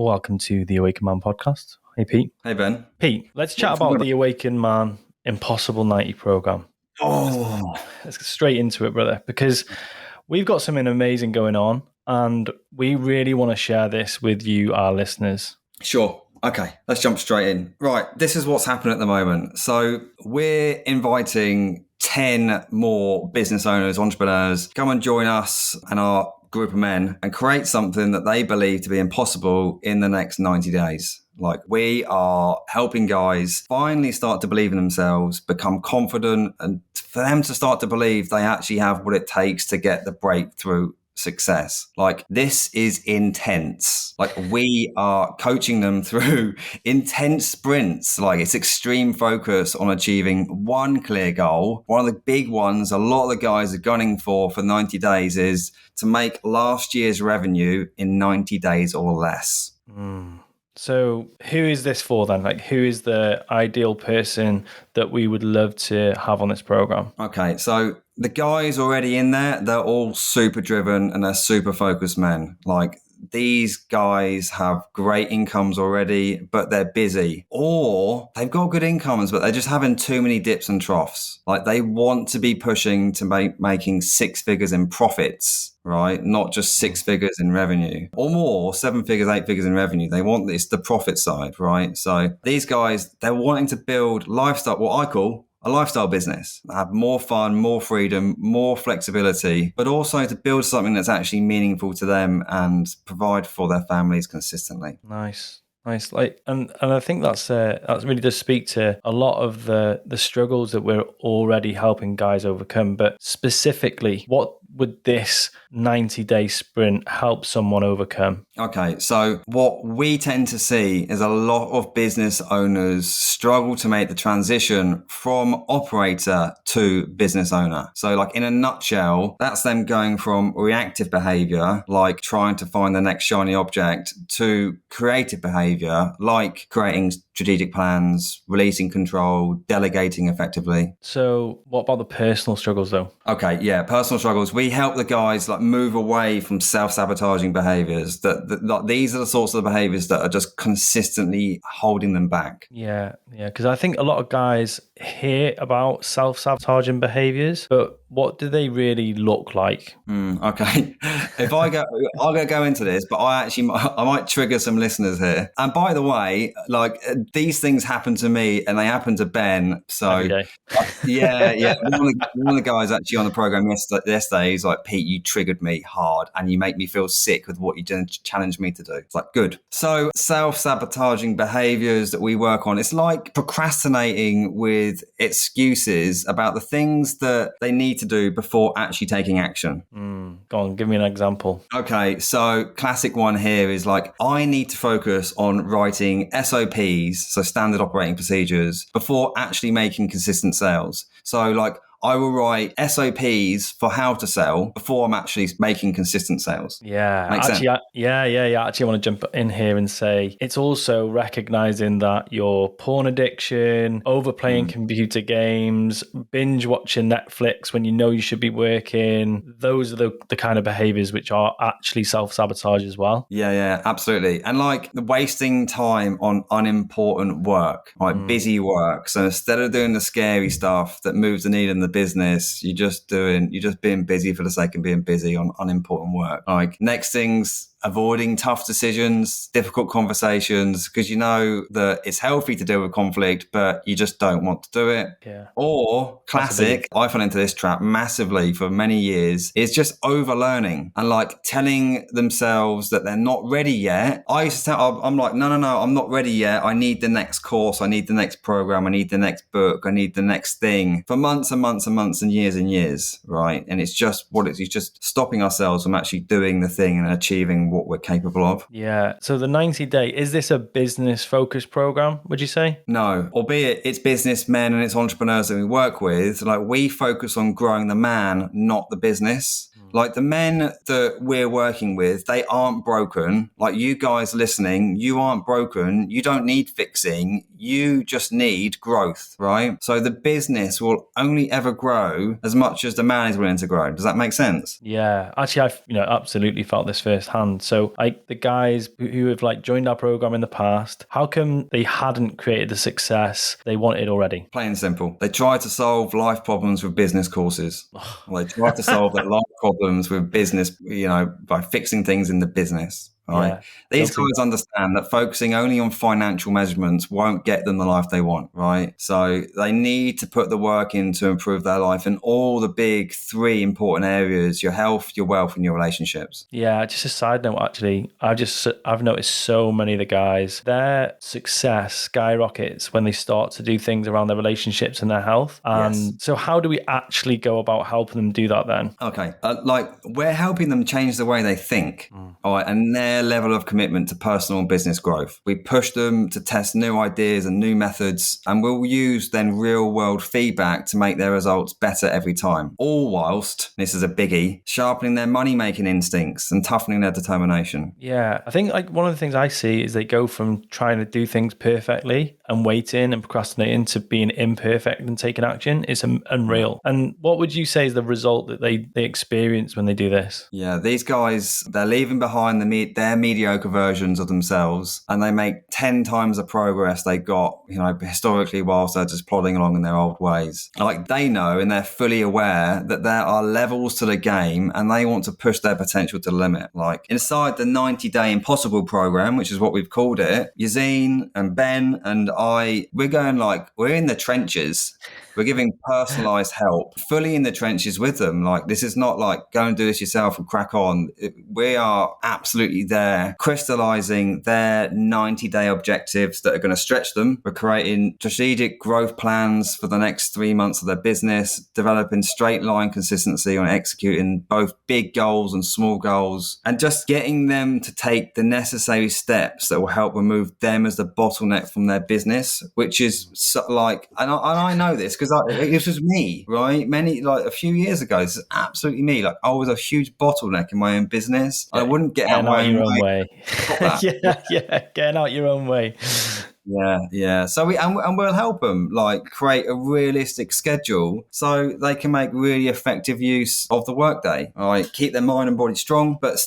welcome to the Awaken Man podcast. Hey, Pete. Hey, Ben. Pete, let's chat about the Awaken Man Impossible 90 program. Let's get straight into it, brother, because we've got something amazing going on and we really want to share this with you, our listeners. Sure. Okay, let's jump straight in. Right, this is what's happening at the moment. So we're inviting 10 more business owners, entrepreneurs, come and join us and our group of men and create something that they believe to be impossible in the next 90 days. Like, we are helping guys finally start to believe in themselves, become confident, and for them to start to believe they actually have what it takes to get the breakthrough success. Like, this is intense. Like, we are coaching them through intense sprints. Like, it's extreme focus on achieving one clear goal. One of the big ones a lot of the guys are gunning for 90 days is to make last year's revenue in 90 days or less. So who is this for then? Like, who is the ideal person that we would love to have on this program? Okay, so the guys already in there, they're all super driven and they're super focused men. Like, these guys have great incomes already, but they're busy. Or they've got good incomes, but they're just having too many dips and troughs. Like, they want to be pushing to making 6 figures in profits, right? Not just 6 figures in revenue or more, 7 figures, 8 figures in revenue. They want this, the profit side, right? So these guys, they're wanting to build lifestyle, what I call a lifestyle business, have more fun, more freedom, more flexibility, but also to build something that's actually meaningful to them and provide for their families consistently. Nice. Like, and I think that's really does speak to a lot of the struggles that we're already helping guys overcome. But specifically, what would this 90-day sprint help someone overcome? Okay, so what we tend to see is a lot of business owners struggle to make the transition from operator to business owner. So, like, in a nutshell, that's them going from reactive behavior, like trying to find the next shiny object, to creative behavior, like creating strategic plans, releasing control, delegating effectively. So what about the personal struggles though? Okay, yeah, personal struggles. We help the guys like move away from self-sabotaging behaviors. That these are the sorts of behaviors that are just consistently holding them back. Yeah, because I think a lot of guys hear about self-sabotaging behaviors, but what do they really look like? Okay, if I go into this, but I might trigger some listeners here. And by the way, like, these things happen to me and they happen to Ben. So Every day. yeah. One of the guys actually on the program yesterday, he's like, Pete, you triggered me hard and you make me feel sick with what you challenged me to do. It's like, good. So self-sabotaging behaviors that we work on, it's like procrastinating with excuses about the things that they need to do before actually taking action. Go on, give me an example. Okay, so classic one here is like, I need to focus on writing SOPs, so standard operating procedures, before actually making consistent sales. So, like, I will write SOPs for how to sell before I'm actually making consistent sales. Yeah, Makes actually, sense? Actually, I want to jump in here and say it's also recognizing that your porn addiction, overplaying computer games, binge watching Netflix when you know you should be working, those are the kind of behaviors which are actually self-sabotage as well. Yeah, absolutely. And like wasting time on unimportant work, like busy work. So instead of doing the scary stuff that moves the needle in the business, you're just being busy for the sake of being busy on unimportant work. Like, next things, avoiding tough decisions, difficult conversations, because you know that it's healthy to deal with conflict, but you just don't want to do it. Yeah. Or classic, I fell into this trap massively for many years, is just overlearning and like telling themselves that they're not ready yet. I used to tell, I'm like, no, I'm not ready yet. I need the next course. I need the next program. I need the next book. I need the next thing for months and months and months and years, right? And it's just it's just stopping ourselves from actually doing the thing and achieving what we're capable of. Yeah. So the 90-day, is this a business focused program, would you say? No, albeit it's businessmen and it's entrepreneurs that we work with. Like, we focus on growing the man, not the business. Like, the men that we're working with, they aren't broken. Like, you guys listening, you aren't broken. You don't need fixing. you just need growth, right? So the business will only ever grow as much as the man is willing to grow. Does that make sense? Yeah, actually, I've absolutely felt this firsthand. So, like the guys who have like joined our program in the past, how come they hadn't created the success they wanted already? Plain and simple. They try to solve life problems with business courses. Or they try to solve their life problems with business, by fixing things in the business. All right. Yeah, These guilty. guys understand that focusing only on financial measurements won't get them the life they want, right? So they need to put the work in to improve their life in all the big three important areas: your health, your wealth, and your relationships. Yeah, just a side note, actually, I've noticed so many of the guys, their success skyrockets when they start to do things around their relationships and their health. Yes. And so how do we actually go about helping them do that then? Okay. We're helping them change the way they think, all right, and their level of commitment to personal and business growth. We push them to test new ideas and new methods, and we'll use then real world feedback to make their results better every time. All whilst, this is a biggie, sharpening their money making instincts and toughening their determination. Yeah, I think like one of the things I see is they go from trying to do things perfectly and waiting and procrastinating to being imperfect and taking action. It's unreal. And what would you say is the result that they experience when they do this? Yeah, these guys, they're leaving behind their mediocre versions of themselves, and they make 10 times the progress they got, historically, whilst they're just plodding along in their old ways. Like they know and they're fully aware that there are levels to the game, and they want to push their potential to the limit. Like inside the 90-day impossible program, which is what we've called it, Yazine and Ben and we're in the trenches. We're giving personalized help, fully in the trenches with them. Like, this is not like go and do this yourself and crack on. We are absolutely there, crystallizing their 90-day objectives that are going to stretch them. We're creating strategic growth plans for the next 3 months of their business, developing straight line consistency on executing both big goals and small goals, and just getting them to take the necessary steps that will help remove them as the bottleneck from their business, which is and I know this because it was me, right? A few years ago, this is absolutely me. Like, I was a huge bottleneck in my own business. I wouldn't get out my your own own way. way. Stop that. Yeah, getting out your own way. Yeah. So we'll help them create a realistic schedule so they can make really effective use of the workday. All right, keep their mind and body strong, but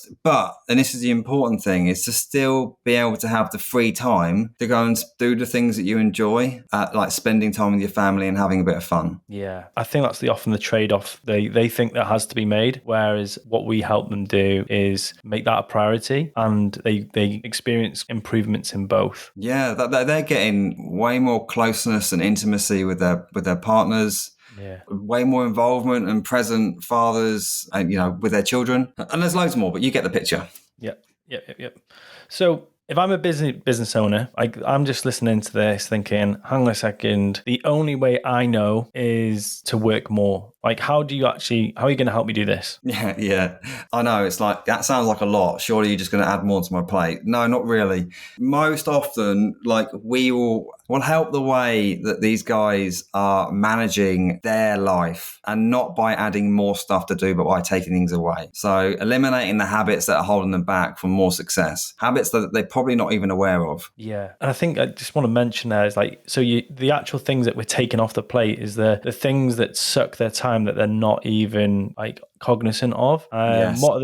and this is the important thing, is to still be able to have the free time to go and do the things that you enjoy, like spending time with your family and having a bit of fun. Yeah, I think that's often the trade-off they think that has to be made, whereas what we help them do is make that a priority, and they experience improvements in both. Yeah, they're getting way more closeness and intimacy with their partners. Yeah. Way more involvement and present fathers, and with their children. And there's loads more, but you get the picture. Yep. So if I'm a business owner, I'm just listening to this thinking, hang on a second, the only way I know is to work more. Like, how are you going to help me do this? Yeah. I know, it's like, that sounds like a lot. Surely you're just going to add more to my plate. No, not really. Most often, we'll help the way that these guys are managing their life, and not by adding more stuff to do, but by taking things away. So eliminating the habits that are holding them back from more success, habits that they're probably not even aware of. Yeah. And I think I just want to mention there is the actual things that we're taking off the plate is the things that suck their time that they're not even cognizant of. Yes. What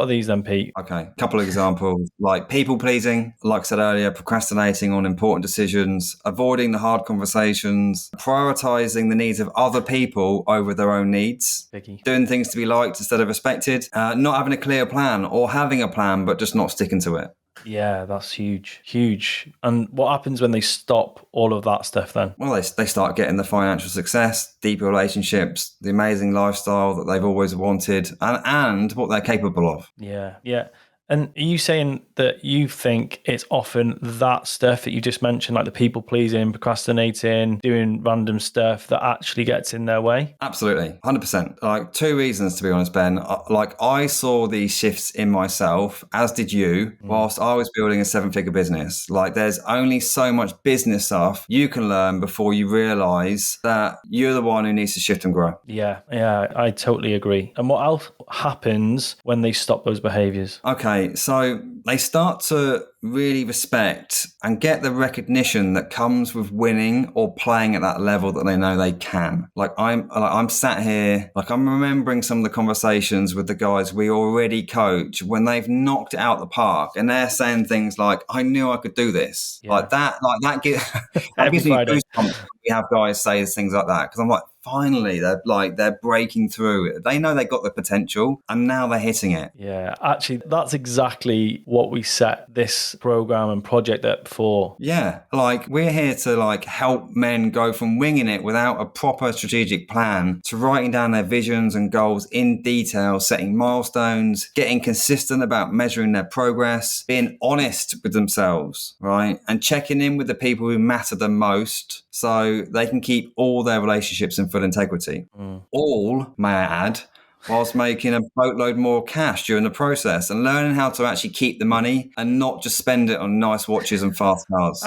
are these then, Pete? Okay, a couple of examples, like people pleasing, like I said earlier, procrastinating on important decisions, avoiding the hard conversations, prioritizing the needs of other people over their own needs, Vicky. doing things to be liked instead of respected, not having a clear plan, or having a plan but just not sticking to it. Yeah, that's huge. And what happens when they stop all of that stuff then? Well, they start getting the financial success, deeper relationships, the amazing lifestyle that they've always wanted, and what they're capable of. Yeah. And are you saying that you think it's often that stuff that you just mentioned, like the people pleasing, procrastinating, doing random stuff, that actually gets in their way? Absolutely, 100%. Like, two reasons, to be honest, Ben. I saw these shifts in myself, as did you, whilst I was building a 7-figure business. Like, there's only so much business stuff you can learn before you realize that you're the one who needs to shift and grow. Yeah, I totally agree. And what else happens when they stop those behaviors? Okay, so they start to really respect and get the recognition that comes with winning or playing at that level that they know they can. Like I'm sat here, like I'm remembering some of the conversations with the guys we already coach when they've knocked it out the park, and they're saying things like, "I knew I could do this." Yeah. That Every gives me Friday. goosebumps when we have guys say things like that, because I'm like, finally, they're breaking through it. They know they got the potential, and now they're hitting it. Yeah, actually, that's exactly what we set this program and project up for. Yeah, like we're here to like help men go from winging it without a proper strategic plan to writing down their visions and goals in detail, setting milestones, getting consistent about measuring their progress, being honest with themselves, right? And checking in with the people who matter the most so they can keep all their relationships in full integrity. All, may I add, whilst making a boatload more cash during the process and learning how to actually keep the money and not just spend it on nice watches and fast cars.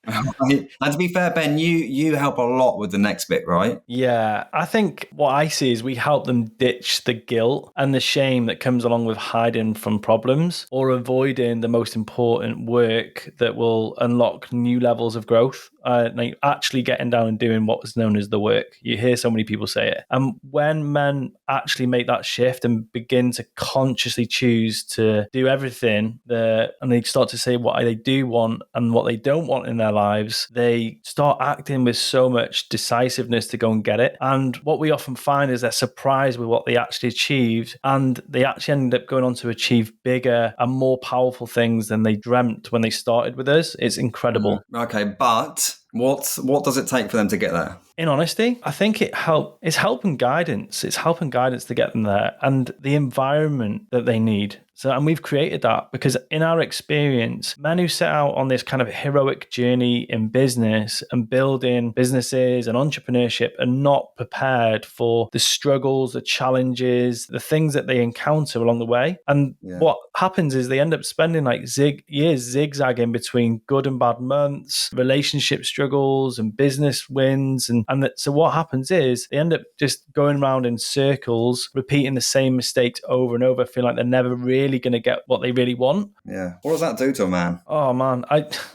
And to be fair, Ben, you help a lot with the next bit, right? Yeah, I think what I see is we help them ditch the guilt and the shame that comes along with hiding from problems or avoiding the most important work that will unlock new levels of growth. Like actually getting down and doing what was known as the work. You hear so many people say it. And when men actually make that shift and begin to consciously choose to do everything, and they start to say what they do want and what they don't want in their lives, they start acting with so much decisiveness to go and get it. And what we often find is they're surprised with what they actually achieved, and they actually end up going on to achieve bigger and more powerful things than they dreamt when they started with us. It's incredible. Okay, but what does it take for them to get there? In honesty, I think it's help and guidance. It's help and guidance to get them there, and the environment that they need. So, and we've created that because in our experience, men who set out on this kind of heroic journey in business and building businesses and entrepreneurship are not prepared for the struggles, the challenges, the things that they encounter along the way. And what happens is they end up spending like years zigzagging between good and bad months, relationship struggles and business wins. So what happens is they end up just going around in circles, repeating the same mistakes over and over, feeling like they're never really going to get what they really want. Yeah. What does that do to a man? Oh man,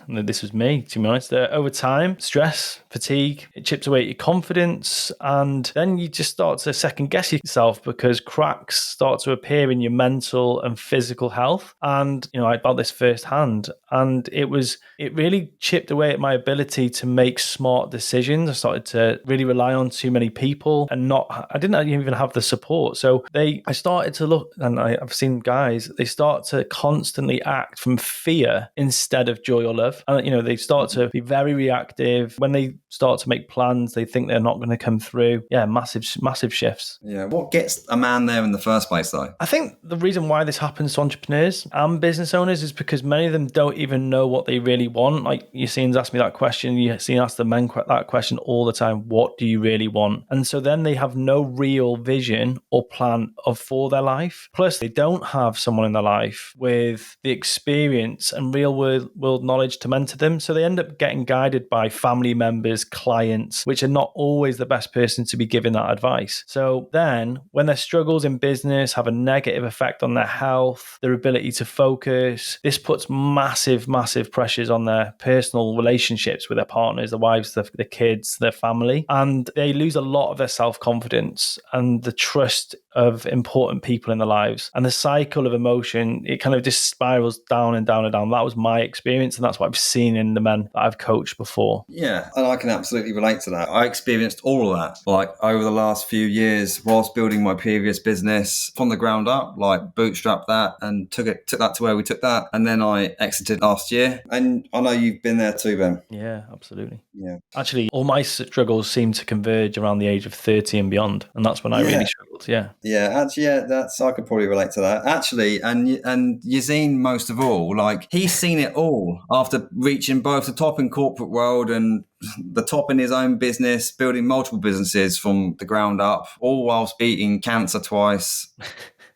this was me, to be honest. Over time, stress, fatigue, it chips away at your confidence, and then you just start to second guess yourself because cracks start to appear in your mental and physical health. And I felt this firsthand, and it really chipped away at my ability to make smart decisions. I started to really rely on too many people, and I didn't even have the support. So I started to look, and I've seen guys, they start to constantly act from fear instead of joy or love. And, they start to be very reactive. When they start to make plans, they think they're not going to come through. Yeah, massive shifts. Yeah. What gets a man there in the first place, though? I think the reason why this happens to entrepreneurs and business owners is because many of them don't even know what they really want. Like you see ask me that question. You see ask the men that question all the time. What do you really want? And so then they have no real vision or plan for their life. Plus, they don't have someone in their life with the experience and real world knowledge to mentor them. So they end up getting guided by family members, clients, which are not always the best person to be giving that advice. So then when their struggles in business have a negative effect on their health, their ability to focus, this puts massive pressures on their personal relationships with their partners, their wives, their kids, their family. And they lose a lot of their self-confidence and the trust of important people in their lives. And the cycle of emotion, it kind of just spirals down and down and down. That was my experience, and that's what I've seen in the men that I've coached before. Yeah, and I can absolutely relate to that. I experienced all of that, like over the last few years whilst building my previous business from the ground up, like bootstrapped that and took that to where we took that. And then I exited last year. And I know you've been there too, Ben. Yeah, absolutely. Yeah. Actually, all my struggles seem to converge around the age of 30 and beyond. And that's when I really struggled. Yeah. Yeah, actually, I could probably relate to that. Actually, and Yazine most of all, like he's seen it all after reaching both the top in corporate world and the top in his own business, building multiple businesses from the ground up, all whilst beating cancer twice,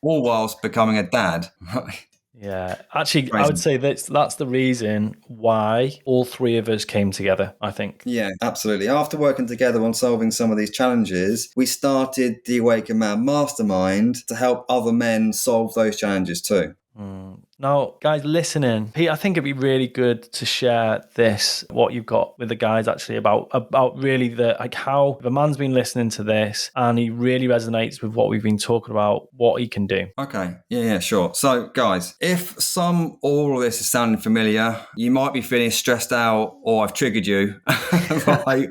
all whilst becoming a dad. Yeah, actually, I would say that's the reason why all three of us came together, I think. Yeah, absolutely. After working together on solving some of these challenges, we started the Awaken Man Mastermind to help other men solve those challenges too. Now, guys listening, Pete, I think it'd be really good to share this, what you've got with the guys actually about really how if a man's been listening to this and he really resonates with what we've been talking about, what he can do. Okay. Yeah, sure. So, guys, if all of this is sounding familiar, you might be feeling stressed out or I've triggered you, right?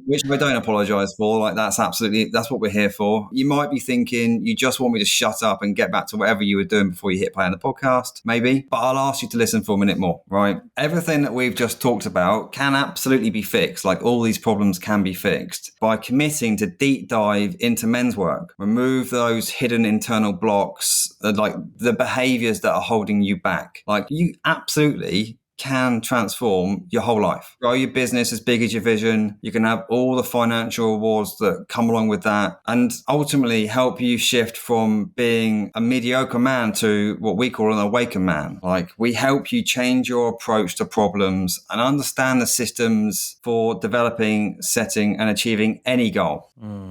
Which I don't apologize for. Like, that's what we're here for. You might be thinking you just want me to shut up and get back to whatever you were doing before you hit play on the podcast, maybe. But I'll ask you to listen for a minute more, right? Everything that we've just talked about can absolutely be fixed. Like, all these problems can be fixed by committing to deep dive into men's work. Remove those hidden internal blocks, like the behaviors that are holding you back. Like, you absolutely can transform your whole life. Grow your business as big as your vision. You can have all the financial rewards that come along with that, and ultimately help you shift from being a mediocre man to what we call an awakened man. Like, we help you change your approach to problems and understand the systems for developing, setting, and achieving any goal.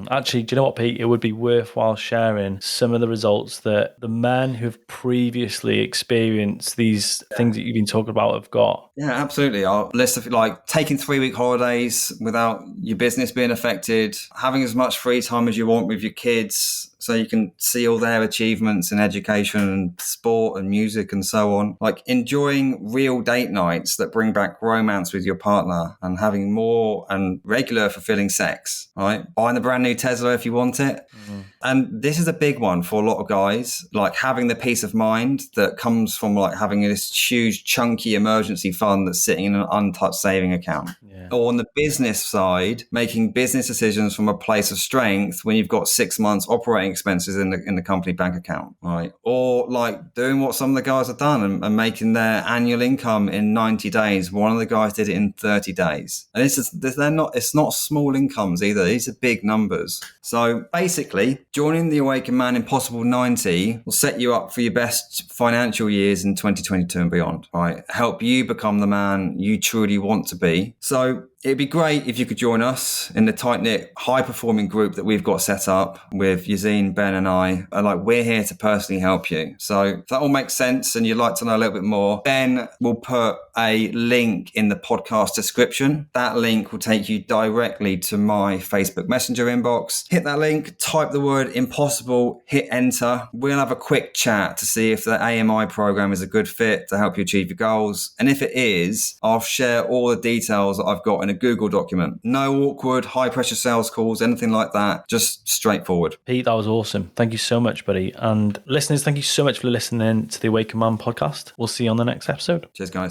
Actually, do you know what, Pete? It would be worthwhile sharing some of the results that the men who've previously experienced these things that you've been talking about have got. Yeah, absolutely. Our list of like taking 3-week holidays without your business being affected, having as much free time as you want with your kids so you can see all their achievements in education and sport and music and so on. Like enjoying real date nights that bring back romance with your partner and having more and regular fulfilling sex, right? Buying the brand new Tesla if you want it. And this is a big one for a lot of guys, like having the peace of mind that comes from like having this huge chunky emergency fund that's sitting in an untouched saving account. Yeah. Or on the business side, making business decisions from a place of strength when you've got 6 months operating expenses in the company bank account, right? Or like doing what some of the guys have done and making their annual income in 90 days. One of the guys did it in 30 days. And it's not small incomes either. These are big numbers. So basically, joining the Awakened Man Impossible 90 will set you up for your best financial years in 2022 and beyond, right? Help you become the man you truly want to be. So it'd be great if you could join us in the tight-knit, high-performing group that we've got set up with Yazine, Ben, and I. And like, we're here to personally help you. So if that all makes sense and you'd like to know a little bit more, Ben will put a link in the podcast description. That link will take you directly to my Facebook Messenger inbox. Hit that link, type the word impossible, hit enter. We'll have a quick chat to see if the AMI program is a good fit to help you achieve your goals. And if it is, I'll share all the details that I've got in a Google document. No awkward, high pressure sales calls, anything like that. Just straightforward. Pete, that was awesome. Thank you so much, buddy. And listeners, thank you so much for listening to the Awakened Man podcast. We'll see you on the next episode. Cheers, guys.